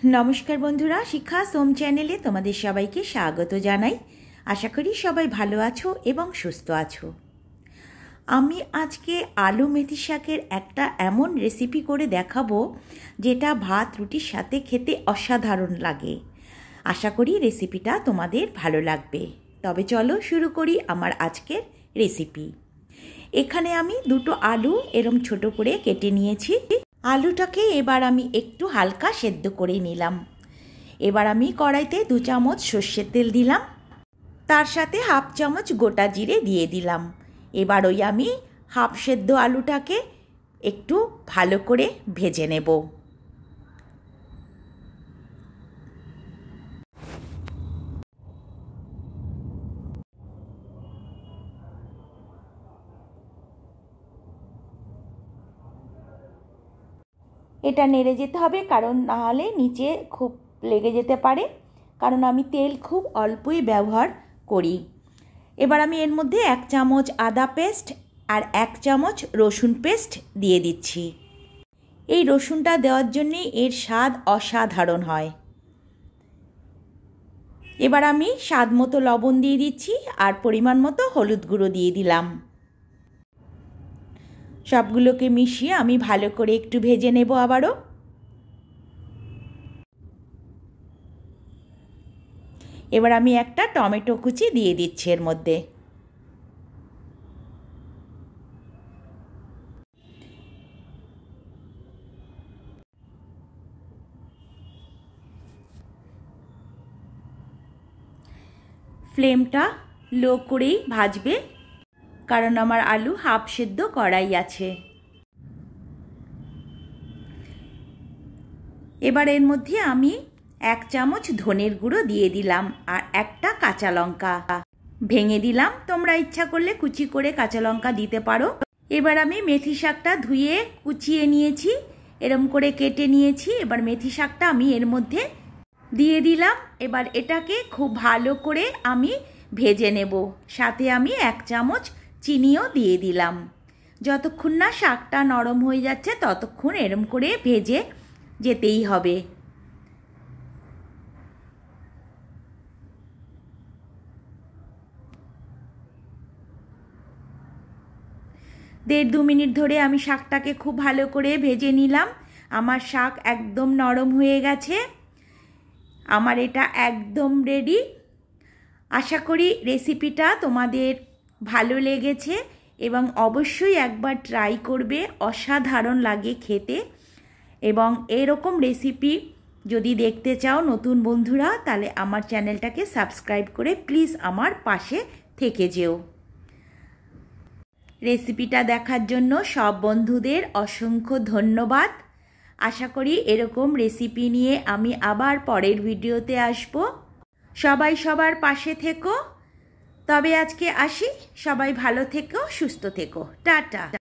नमस्कार बंधुरा शिक्षा सोम चैनेले तोमादेर सबाइके स्वागत जानाई। आशा करी सबाई भालो आछो एबं सुस्थ आछो। आमी आजके आलू मेथी शाकेर एकटा एमन रेसिपि करे देखाबो जेटा भात रुटिर साथे खेते असाधारण लागे। आशा करी रेसिपिटा तोमादेर भालो लागबे। तबे चलो शुरू करी आमार आजकेर रेसिपि। एखाने आमी दुटो आलू एरम छोटो करे केटे नियेछि। आलूटाके एबार आमी एकटू हालका सेদ্ধ करे निलाम। एबार आमी कड़ाईते 2 चामच सर्षेर तेल दिलाम, तार साथे हाफ चामच गोटा जिरे दिए दिलाम। एबार ओई आमी हाफ सेদ্ধ आलूटाके एकटू भालो करे भेजे नेब। এটা নেড়ে যেতে হবে, কারণ না হলে নিচে খুব লেগে যেতে পারে, কারণ আমি তেল খুব অল্পই ব্যবহার করি। এবার আমি এর মধ্যে 1 চামচ আদা পেস্ট আর 1 চামচ রসুন পেস্ট দিয়ে দিচ্ছি। এই রসুনটা দেওয়ার জন্য এর স্বাদ অসাধারণ হয়। এবার আমি স্বাদ মতো লবণ দিয়ে দিচ্ছি আর পরিমাণ মতো হলুদ গুঁড়ো দিয়ে দিলাম। সবগুলোকে মিশিয়ে আমি ভালো করে একটু ভেজে নেব। আবারও এবার আমি একটা টমেটো কুচি দিয়ে দিচ্ছি এর মধ্যে। ফ্লেমটা লো করেই ভাজবে, কারণ আমার আলু হাফ সেদ্ধ করাই আছে। এবার এর মধ্যে আমি 1 চামচ ধনের গুঁড়ো দিয়ে দিলাম আর একটা কাঁচা লঙ্কা ভেঙে দিলাম। তোমরা ইচ্ছা করলে কুচি করে কাঁচা লঙ্কা দিতে পারো। এবার আমি মেথি শাকটা ধুয়ে কুচিয়ে নিয়েছি, এরম করে কেটে নিয়েছি। এবার মেথি শাকটা আমি এর মধ্যে দিয়ে দিলাম। এবার এটাকে খুব ভালো করে আমি ভেজে নেব। সাথে আমি 1 চামচ চিনিও দিয়ে দিলাম। যতক্ষণ না শাকটা নরম হয়ে যাচ্ছে ততক্ষণ এরম করে ভেজে যেতেই হবে। 1.5-2 মিনিট ধরে আমি শাকটাকে খুব ভালো করে ভেজে নিলাম। আমার শাক একদম নরম হয়ে গেছে। আমার এটা একদম রেডি। আশা করি রেসিপিটা তোমাদের ভালো লেগেছে এবং অবশ্যই একবার ট্রাই করবে। অসাধারণ লাগে খেতে। এবং এরকম রেসিপি যদি দেখতে চাও নতুন বন্ধুরা, তাহলে আমার চ্যানেলটাকে সাবস্ক্রাইব করে প্লিজ আমার পাশে থেকে যেও। রেসিপিটা দেখার জন্য সব বন্ধুদের অসংখ্য ধন্যবাদ। আশা করি এরকম রেসিপি নিয়ে আমি আবার পরের ভিডিওতে আসব। সবাই সবার পাশে থেকো। তবে আজকে আসি। সবাই ভালো থেকো, সুস্থ থেকো। টাটা।